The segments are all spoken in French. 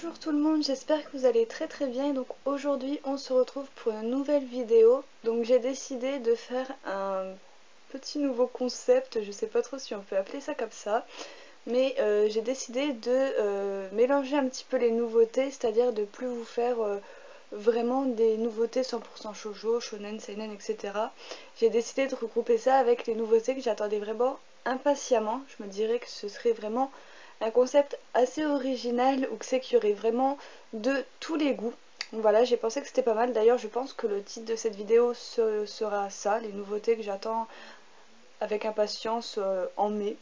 Bonjour tout le monde, j'espère que vous allez très bien. Donc aujourd'hui on se retrouve pour une nouvelle vidéo. Donc j'ai décidé de faire un petit nouveau concept, je sais pas trop si on peut appeler ça comme ça. Mais j'ai décidé de mélanger un petit peu les nouveautés, c'est-à-dire de plus vous faire vraiment des nouveautés 100% shoujo, shonen, seinen, etc. J'ai décidé de regrouper ça avec les nouveautés que j'attendais vraiment impatiemment. Je me dirais que ce serait vraiment un concept assez original ou que c'est qu'il y aurait vraiment de tous les goûts. Donc voilà, j'ai pensé que c'était pas mal. D'ailleurs, je pense que le titre de cette vidéo sera ça, les nouveautés que j'attends avec impatience en mai.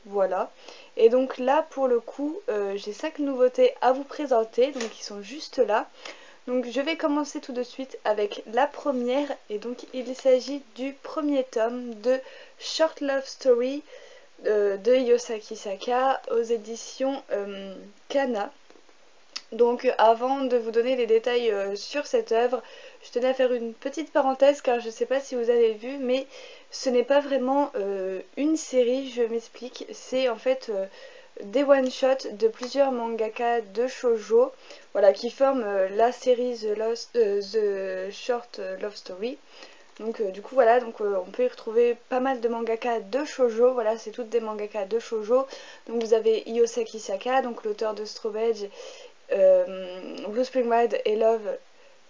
Voilà. Et donc là, pour le coup, j'ai 5 nouveautés à vous présenter, donc ils sont juste là. Donc je vais commencer tout de suite avec la première, et donc il s'agit du premier tome de Short Love Story de Yosaki Saka aux éditions Kana. Donc avant de vous donner les détails sur cette œuvre, je tenais à faire une petite parenthèse car je ne sais pas si vous avez vu, mais ce n'est pas vraiment une série, je m'explique. C'est en fait des one-shots de plusieurs mangaka de shoujo, voilà, qui forment la série The Short Love Story. Donc du coup voilà, donc on peut y retrouver pas mal de mangaka de shoujo, voilà, c'est toutes des mangaka de shoujo. Donc vous avez Yosaki Saka, donc l'auteur de Strawberry, Blue Spring Ride et Love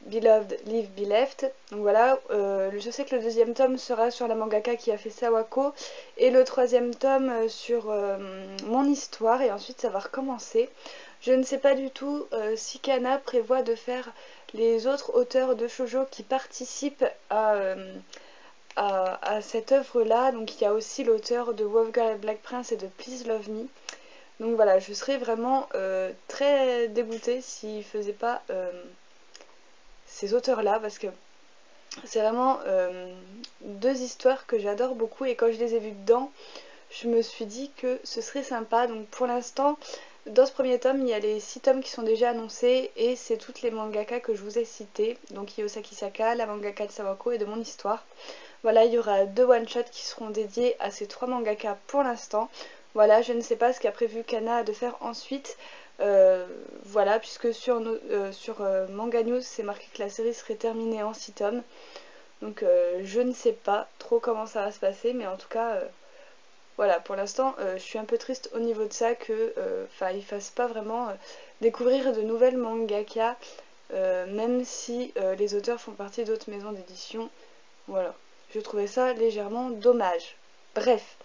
Beloved, Live Be Left. Donc voilà, je sais que le deuxième tome sera sur la mangaka qui a fait Sawako et le troisième tome sur mon histoire, et ensuite ça va recommencer. Je ne sais pas du tout si Kana prévoit de faire les autres auteurs de shoujo qui participent à cette œuvre là. Donc il y a aussi l'auteur de Wolfgirl et Black Prince et de Please Love Me. Donc voilà, je serais vraiment très dégoûtée s'ils ne faisaient pas ces auteurs-là, parce que c'est vraiment deux histoires que j'adore beaucoup, et quand je les ai vues dedans, je me suis dit que ce serait sympa. Donc pour l'instant, dans ce premier tome, il y a les 6 tomes qui sont déjà annoncés, et c'est toutes les mangaka que je vous ai citées, donc Yosaki Saka, la mangaka de Sawako et de mon histoire. Voilà, il y aura 2 one-shots qui seront dédiés à ces 3 mangaka pour l'instant. Voilà, je ne sais pas ce qu'a prévu Kana de faire ensuite. Voilà, puisque sur Manga News, c'est marqué que la série serait terminée en 6 tomes. Donc je ne sais pas trop comment ça va se passer, mais en tout cas, voilà, pour l'instant, je suis un peu triste au niveau de ça, que ils fassent pas vraiment découvrir de nouvelles mangaka, même si les auteurs font partie d'autres maisons d'édition. Voilà, je trouvais ça légèrement dommage. Bref,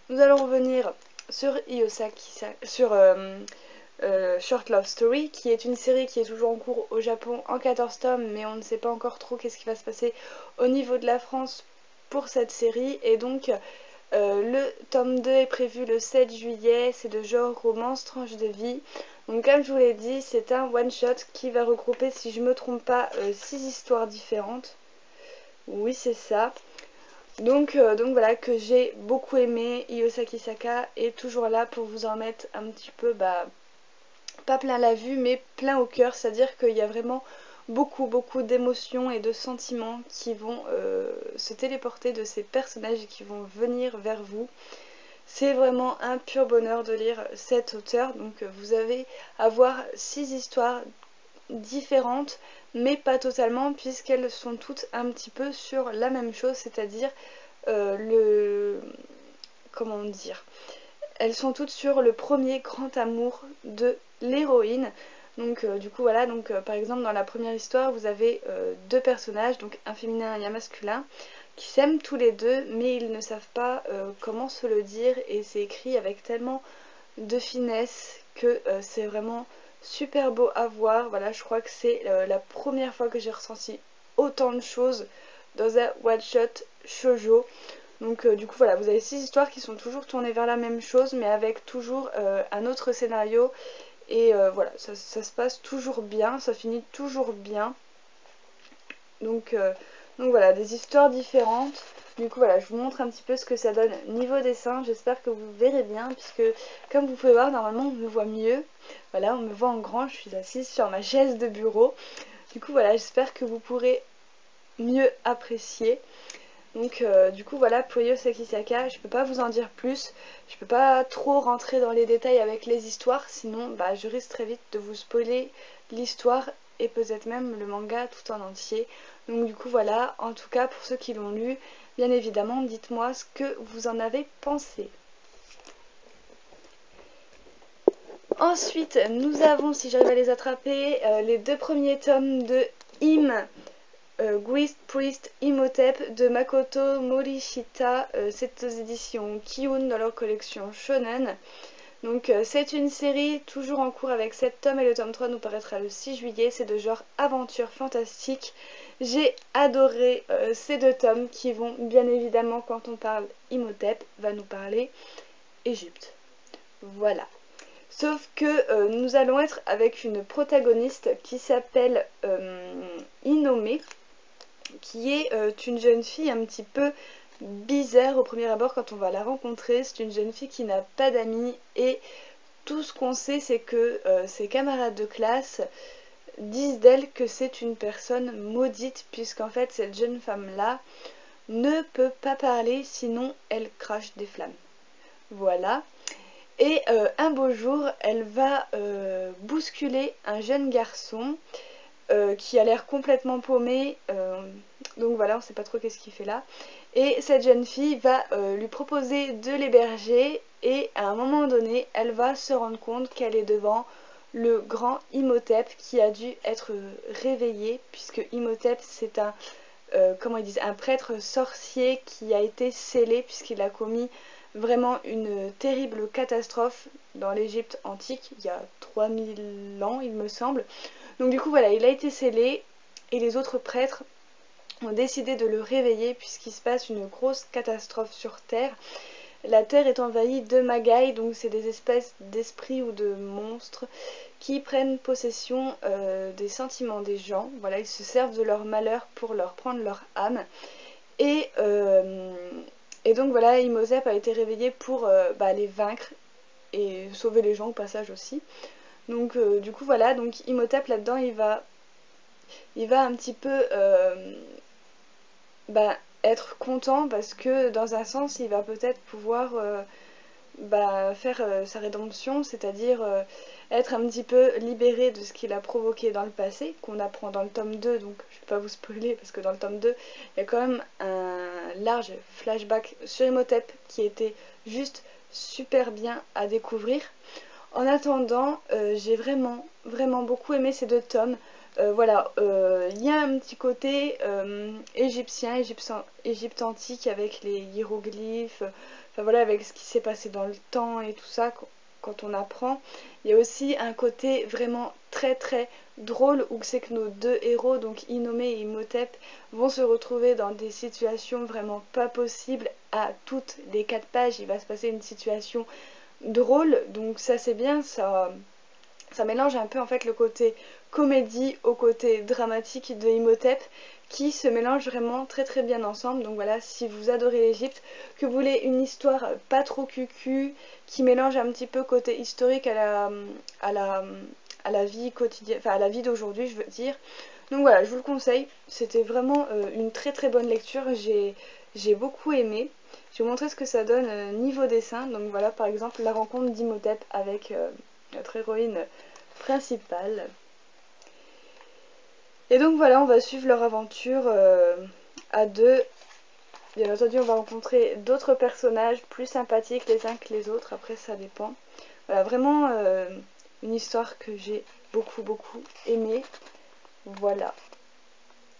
nous allons revenir sur Short Love Story, qui est une série qui est toujours en cours au Japon en 14 tomes, mais on ne sait pas encore trop qu'est-ce qui va se passer au niveau de la France pour cette série. Et donc le tome 2 est prévu le 7 juillet, c'est de genre romance, tranche de vie. Donc comme je vous l'ai dit, c'est un one-shot qui va regrouper, si je ne me trompe pas, 6 histoires différentes. Oui, c'est ça. Donc voilà, que j'ai beaucoup aimé. Yosaki Saka est toujours là pour vous en mettre un petit peu, pas plein la vue, mais plein au cœur. C'est-à-dire qu'il y a vraiment beaucoup d'émotions et de sentiments qui vont se téléporter de ces personnages et qui vont venir vers vous. C'est vraiment un pur bonheur de lire cet auteur. Donc vous avez à voir 6 histoires différentes, mais pas totalement, puisqu'elles sont toutes un petit peu sur la même chose, c'est-à-dire comment dire, elles sont toutes sur le premier grand amour de l'héroïne. Donc du coup voilà, donc par exemple dans la première histoire vous avez deux personnages, donc un féminin et un masculin, qui s'aiment tous les deux, mais ils ne savent pas comment se le dire, et c'est écrit avec tellement de finesse que c'est vraiment super beau à voir. Voilà, je crois que c'est la première fois que j'ai ressenti autant de choses dans un one shot shoujo. Donc du coup voilà, vous avez 6 histoires qui sont toujours tournées vers la même chose, mais avec toujours un autre scénario. Et voilà, ça se passe toujours bien, ça finit toujours bien. Donc voilà, des histoires différentes. Du coup voilà, je vous montre un petit peu ce que ça donne niveau dessin. J'espère que vous verrez bien, puisque comme vous pouvez voir, normalement on me voit mieux. Voilà, on me voit en grand, je suis assise sur ma chaise de bureau. Du coup voilà, j'espère que vous pourrez mieux apprécier. Donc du coup voilà, Puyo Sekisaka, je peux pas vous en dire plus, je peux pas trop rentrer dans les détails avec les histoires, sinon bah, je risque très vite de vous spoiler l'histoire et peut-être même le manga tout en entier. Donc du coup voilà, en tout cas pour ceux qui l'ont lu, bien évidemment dites-moi ce que vous en avez pensé. Ensuite nous avons, si j'arrive à les attraper, les 2 premiers tomes de Hime. Gwist Priest Imhotep de Makoto Morishita, c'est aux éditions Kiun dans leur collection Shonen. Donc c'est une série toujours en cours avec 7 tomes et le tome 3 nous paraîtra le 6 juillet, c'est de genre aventure fantastique. J'ai adoré ces 2 tomes qui vont bien évidemment, quand on parle Imhotep, va nous parler Égypte. Voilà. Sauf que nous allons être avec une protagoniste qui s'appelle Inome, qui est une jeune fille un petit peu bizarre au premier abord quand on va la rencontrer. C'est une jeune fille qui n'a pas d'amis et tout ce qu'on sait c'est que ses camarades de classe disent d'elle que c'est une personne maudite, puisqu'en fait cette jeune femme-là ne peut pas parler sinon elle crache des flammes. Voilà. Et un beau jour, elle va bousculer un jeune garçon qui a l'air complètement paumé, donc voilà, on sait pas trop qu'est-ce qu'il fait là. Et cette jeune fille va lui proposer de l'héberger et à un moment donné, elle va se rendre compte qu'elle est devant le grand Imhotep qui a dû être réveillé, puisque Imhotep c'est un, comment ils disent, un prêtre sorcier qui a été scellé puisqu'il a commis vraiment une terrible catastrophe dans l'Égypte antique, il y a 3000 ans il me semble. Donc du coup voilà, il a été scellé et les autres prêtres ont décidé de le réveiller puisqu'il se passe une grosse catastrophe sur Terre. La Terre est envahie de Magai, donc c'est des espèces d'esprits ou de monstres qui prennent possession des sentiments des gens. Voilà, ils se servent de leur malheur pour leur prendre leur âme. Et donc voilà, Imhotep a été réveillé pour les vaincre et sauver les gens au passage aussi. Donc du coup voilà, donc Imhotep là-dedans il va un petit peu être content parce que dans un sens il va peut-être pouvoir faire sa rédemption, c'est-à-dire être un petit peu libéré de ce qu'il a provoqué dans le passé, qu'on apprend dans le tome 2, donc je vais pas vous spoiler parce que dans le tome 2 il y a quand même un large flashback sur Imhotep qui était juste super bien à découvrir. En attendant, j'ai vraiment beaucoup aimé ces 2 tomes. Voilà, il y a un petit côté égyptien, Égypte antique avec les hiéroglyphes, enfin voilà, avec ce qui s'est passé dans le temps et tout ça quand on apprend. Il y a aussi un côté vraiment très drôle où c'est que nos 2 héros, donc Inome et Imhotep, vont se retrouver dans des situations vraiment pas possibles. À toutes les 4 pages, il va se passer une situation drôle, donc ça c'est bien, ça mélange un peu en fait le côté comédie au côté dramatique de Imhotep qui se mélange vraiment très bien ensemble. Donc voilà, si vous adorez l'Égypte, que vous voulez une histoire pas trop cucu, qui mélange un petit peu côté historique à la vie quotidienne, enfin à la vie d'aujourd'hui je veux dire. Donc voilà, je vous le conseille, c'était vraiment une très bonne lecture, j'ai beaucoup aimé. Je vais vous montrer ce que ça donne niveau dessin. Donc voilà, par exemple la rencontre d'Imhotep avec notre héroïne principale. Et donc voilà, on va suivre leur aventure à 2. Bien entendu, on va rencontrer d'autres personnages plus sympathiques les uns que les autres, après ça dépend. Voilà, vraiment une histoire que j'ai beaucoup aimée. Voilà.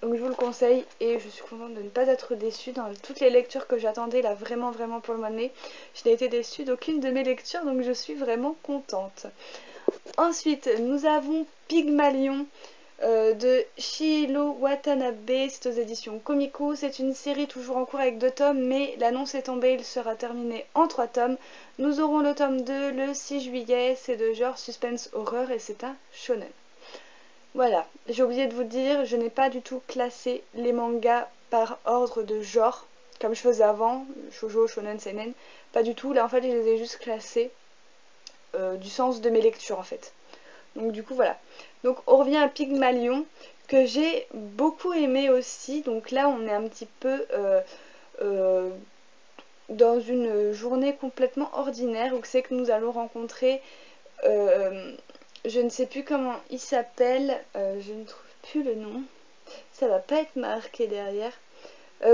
Donc je vous le conseille et je suis contente de ne pas être déçue dans toutes les lectures que j'attendais là vraiment pour le mois de mai. Je n'ai été déçue d'aucune de mes lectures, donc je suis vraiment contente. Ensuite, nous avons Pygmalion de Shiro Watanabe, c'est aux éditions Comico. C'est une série toujours en cours avec 2 tomes, mais l'annonce est tombée, il sera terminé en 3 tomes. Nous aurons le tome 2 le 6 juillet, c'est de genre suspense horreur et c'est un shonen. Voilà, j'ai oublié de vous dire, je n'ai pas du tout classé les mangas par ordre de genre, comme je faisais avant, shoujo, shonen, seinen, pas du tout. Là en fait je les ai juste classés du sens de mes lectures en fait. Donc du coup voilà. Donc on revient à Pygmalion que j'ai beaucoup aimé aussi. Donc là on est un petit peu dans une journée complètement ordinaire où c'est que nous allons rencontrer, je ne sais plus comment il s'appelle, je ne trouve plus le nom, ça va pas être marqué derrière.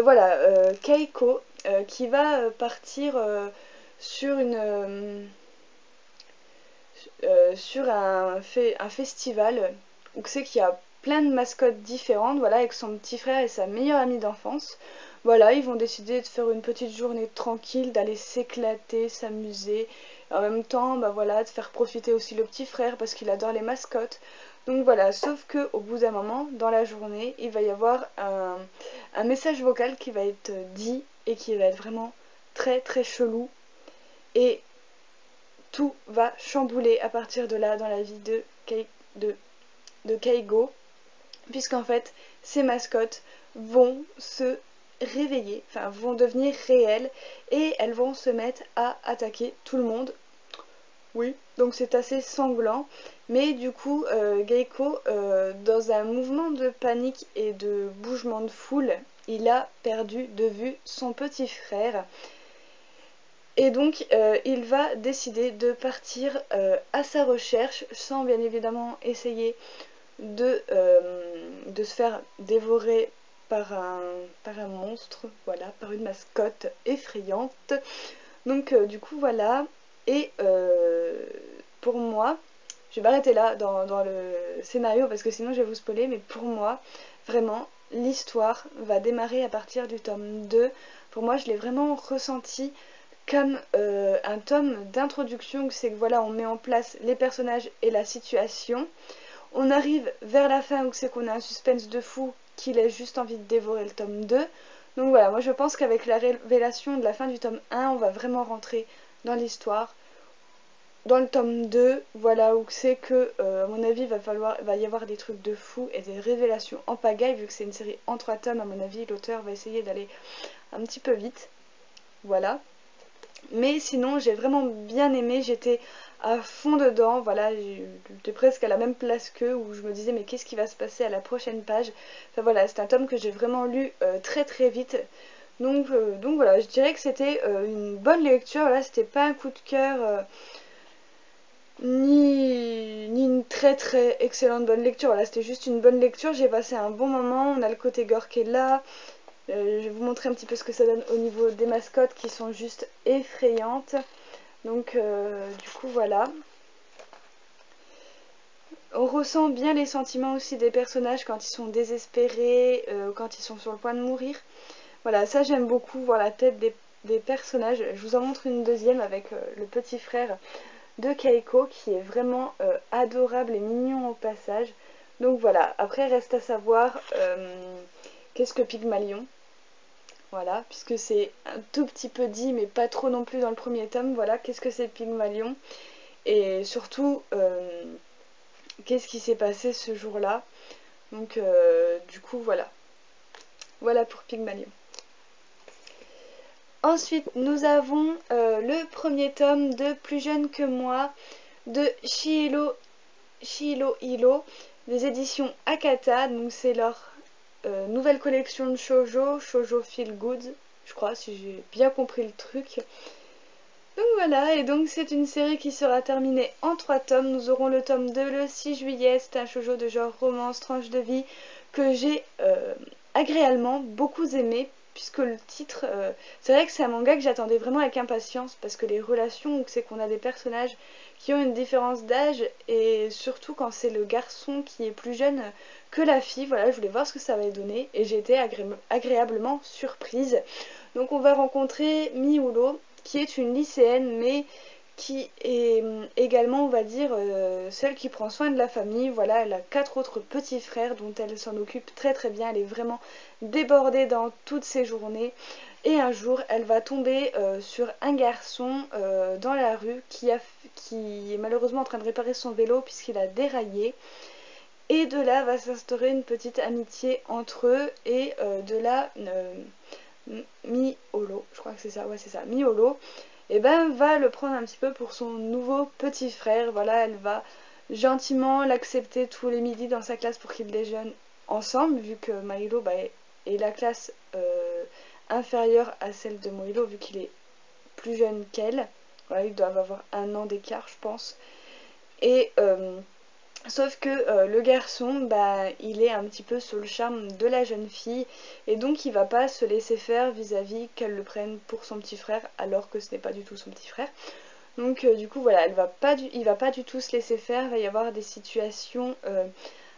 Voilà, Keiko, qui va partir sur un festival où c'est qu'il y a plein de mascottes différentes, voilà, avec son petit frère et sa meilleure amie d'enfance. Voilà, ils vont décider de faire une petite journée tranquille, d'aller s'éclater, s'amuser. En même temps, bah voilà, de faire profiter aussi le petit frère parce qu'il adore les mascottes. Donc voilà, sauf que au bout d'un moment, dans la journée, il va y avoir un message vocal qui va être dit et qui va être vraiment très très chelou. Et tout va chambouler à partir de là dans la vie de Keigo, puisqu'en fait, ces mascottes vont se réveiller, enfin vont devenir réelles et elles vont se mettre à attaquer tout le monde. Oui, donc c'est assez sanglant, mais du coup, Geiko, dans un mouvement de panique et de bougement de foule, il a perdu de vue son petit frère. Et donc il va décider de partir à sa recherche sans bien évidemment essayer de se faire dévorer par un monstre, voilà, par une mascotte effrayante. Donc du coup voilà, et pour moi, je vais m'arrêter là dans le scénario parce que sinon je vais vous spoiler, mais pour moi, vraiment, l'histoire va démarrer à partir du tome 2. Pour moi, je l'ai vraiment ressenti comme un tome d'introduction, c'est que voilà, on met en place les personnages et la situation. On arrive vers la fin où c'est qu'on a un suspense de fou qu'il ait juste envie de dévorer le tome 2. Donc voilà, moi je pense qu'avec la révélation de la fin du tome 1, on va vraiment rentrer dans l'histoire. Dans le tome 2, voilà, où c'est que, à mon avis, va y avoir des trucs de fou et des révélations en pagaille, vu que c'est une série en 3 tomes, à mon avis, l'auteur va essayer d'aller un petit peu vite. Voilà. Mais sinon, j'ai vraiment bien aimé, j'étais à fond dedans, voilà, j'étais presque à la même place qu'eux, où je me disais mais qu'est-ce qui va se passer à la prochaine page. Enfin voilà, c'est un tome que j'ai vraiment lu très très vite. Donc voilà, je dirais que c'était une bonne lecture, là c'était pas un coup de cœur, ni une très très excellente bonne lecture, voilà, c'était juste une bonne lecture, j'ai passé un bon moment, on a le côté gore qui est là. Je vais vous montrer un petit peu ce que ça donne au niveau des mascottes qui sont juste effrayantes. Donc du coup voilà. On ressent bien les sentiments aussi des personnages quand ils sont désespérés, quand ils sont sur le point de mourir. Voilà, ça j'aime beaucoup, voir la tête des personnages. Je vous en montre une deuxième avec le petit frère de Keiko qui est vraiment adorable et mignon au passage. Donc voilà, après reste à savoir qu'est-ce que Pygmalion. Voilà, puisque c'est un tout petit peu dit, mais pas trop non plus dans le premier tome. Voilà, qu'est-ce que c'est Pygmalion? Et surtout, qu'est-ce qui s'est passé ce jour-là? Donc, du coup, voilà. Voilà pour Pygmalion. Ensuite, nous avons le premier tome de Plus jeune que moi, de Chihiro Hilo, des éditions Akata. Donc, c'est leur nouvelle collection de shoujo Feel Good, je crois, si j'ai bien compris le truc. Donc voilà, et donc c'est une série qui sera terminée en 3 tomes. Nous aurons le tome 2 le 6 juillet, c'est un shoujo de genre romance, tranche de vie, que j'ai agréablement beaucoup aimé, puisque le titre, c'est vrai que c'est un manga que j'attendais vraiment avec impatience, parce que les relations où c'est qu'on a des personnages qui ont une différence d'âge, et surtout quand c'est le garçon qui est plus jeune que la fille, voilà, je voulais voir ce que ça va donner, et j'ai été agréablement surprise. Donc on va rencontrer Miulo, qui est une lycéenne, mais qui est également, on va dire, celle qui prend soin de la famille. Voilà, elle a 4 autres petits frères dont elle s'en occupe très très bien. Elle est vraiment débordée dans toutes ses journées. Et un jour, elle va tomber sur un garçon dans la rue qui est malheureusement en train de réparer son vélo puisqu'il a déraillé. Et de là va s'instaurer une petite amitié entre eux. Et de là, Miolo, je crois que c'est ça, ouais c'est ça, Miolo, et ben va le prendre un petit peu pour son nouveau petit frère. Voilà, elle va gentiment l'accepter tous les midis dans sa classe pour qu'ils déjeunent ensemble, vu que Milo est la classe inférieure à celle de Moilo vu qu'il est plus jeune qu'elle. Voilà, ils doivent avoir 1 an d'écart je pense. Et sauf que le garçon, il est un petit peu sous le charme de la jeune fille et donc il va pas se laisser faire vis-à-vis qu'elle le prenne pour son petit frère alors que ce n'est pas du tout son petit frère. Donc du coup voilà, il va pas du tout se laisser faire, il va y avoir des situations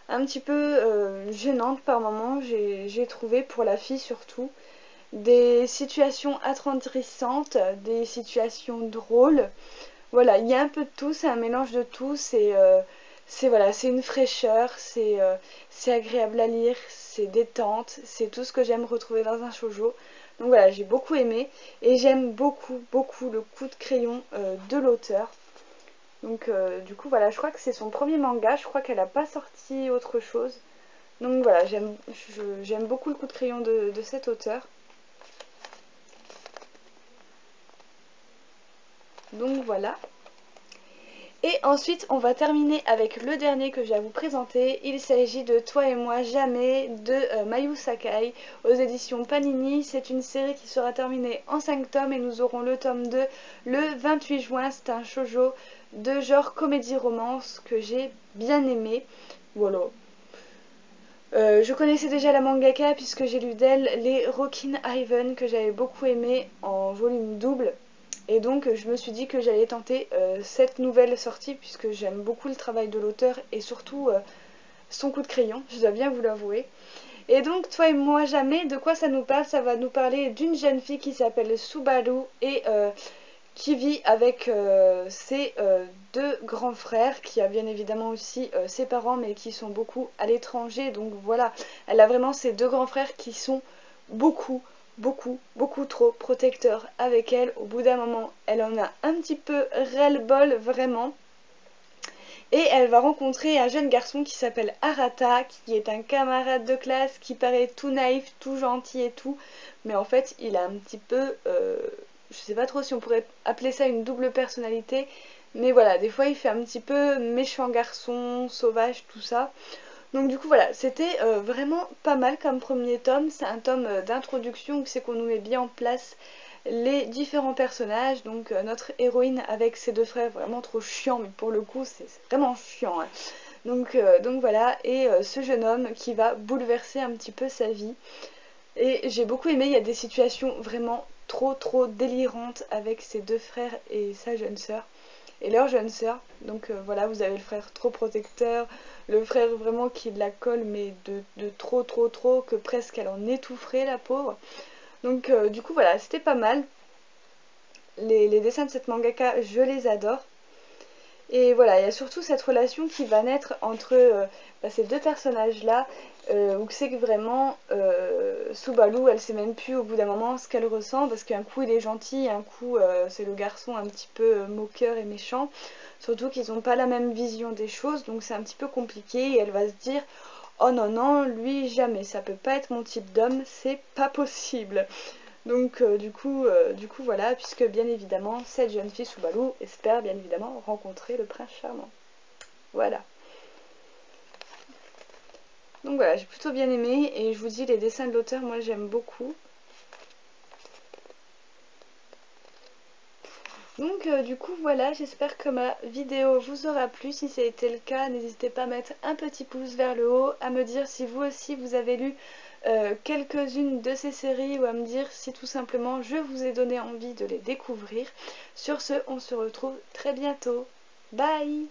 un petit peu gênantes par moments, j'ai trouvé pour la fille surtout. Des situations attendrissantes, des situations drôles. Voilà, il y a un peu de tout, c'est un mélange de tout, voilà, c'est une fraîcheur, c'est agréable à lire, c'est détente, c'est tout ce que j'aime retrouver dans un shoujo. Donc voilà, j'ai beaucoup aimé et j'aime beaucoup le coup de crayon de l'auteur. Donc du coup voilà, je crois que c'est son premier manga, je crois qu'elle n'a pas sorti autre chose. Donc voilà, j'aime beaucoup le coup de crayon de cet auteur. Donc voilà. Et ensuite on va terminer avec le dernier que j'ai à vous présenter. Il s'agit de Toi et moi jamais de Mayu Sakai aux éditions Panini. C'est une série qui sera terminée en 5 tomes et nous aurons le tome 2 le 28 juin. C'est un shoujo de genre comédie-romance que j'ai bien aimé. Voilà. Je connaissais déjà la mangaka puisque j'ai lu d'elle les Rockin' Ivan que j'avais beaucoup aimé en volume double. Et donc je me suis dit que j'allais tenter cette nouvelle sortie puisque j'aime beaucoup le travail de l'auteur et surtout son coup de crayon, je dois bien vous l'avouer. Et donc Toi et moi jamais, de quoi ça nous parle? Ça va nous parler d'une jeune fille qui s'appelle Subaru et qui vit avec ses 2 grands frères, qui a bien évidemment aussi ses parents mais qui sont beaucoup à l'étranger. Donc voilà, elle a vraiment ses 2 grands frères qui sont beaucoup trop protecteurs avec elle. Au bout d'un moment, elle en a un petit peu ras-le-bol vraiment. Et elle va rencontrer un jeune garçon qui s'appelle Arata, qui est un camarade de classe, qui paraît tout naïf, tout gentil et tout. Mais en fait, il a un petit peu... je sais pas trop si on pourrait appeler ça une double personnalité. Mais voilà, des fois il fait un petit peu méchant garçon, sauvage, tout ça. Donc du coup voilà, c'était vraiment pas mal comme premier tome. C'est un tome d'introduction où c'est qu'on nous met bien en place les différents personnages. Donc notre héroïne avec ses 2 frères vraiment trop chiants, mais pour le coup c'est vraiment chiant. Hein. Donc voilà, et ce jeune homme qui va bouleverser un petit peu sa vie. Et j'ai beaucoup aimé, il y a des situations vraiment trop délirantes avec ses 2 frères et sa jeune sœur. Et leur jeune sœur, donc voilà, vous avez le frère trop protecteur, le frère vraiment qui la colle mais de trop que presque elle en étoufferait la pauvre. Donc du coup voilà, c'était pas mal. Les dessins de cette mangaka, je les adore. Et voilà, il y a surtout cette relation qui va naître entre ces 2 personnages-là, où c'est que vraiment Subaru, elle sait même plus au bout d'un moment ce qu'elle ressent, parce qu'un coup il est gentil, un coup c'est le garçon un petit peu moqueur et méchant. Surtout qu'ils n'ont pas la même vision des choses, donc c'est un petit peu compliqué, et elle va se dire « Oh non, non, lui jamais, ça peut pas être mon type d'homme, c'est pas possible !» Donc du coup voilà, puisque bien évidemment cette jeune fille Subaru espère bien évidemment rencontrer le prince charmant. Voilà. Donc voilà, j'ai plutôt bien aimé et je vous dis les dessins de l'auteur, moi j'aime beaucoup. Donc du coup voilà, j'espère que ma vidéo vous aura plu. Si ça a été le cas, n'hésitez pas à mettre un petit pouce vers le haut, à me dire si vous aussi vous avez lu quelques-unes de ces séries ou à me dire si tout simplement je vous ai donné envie de les découvrir. Sur ce, on se retrouve très bientôt. Bye!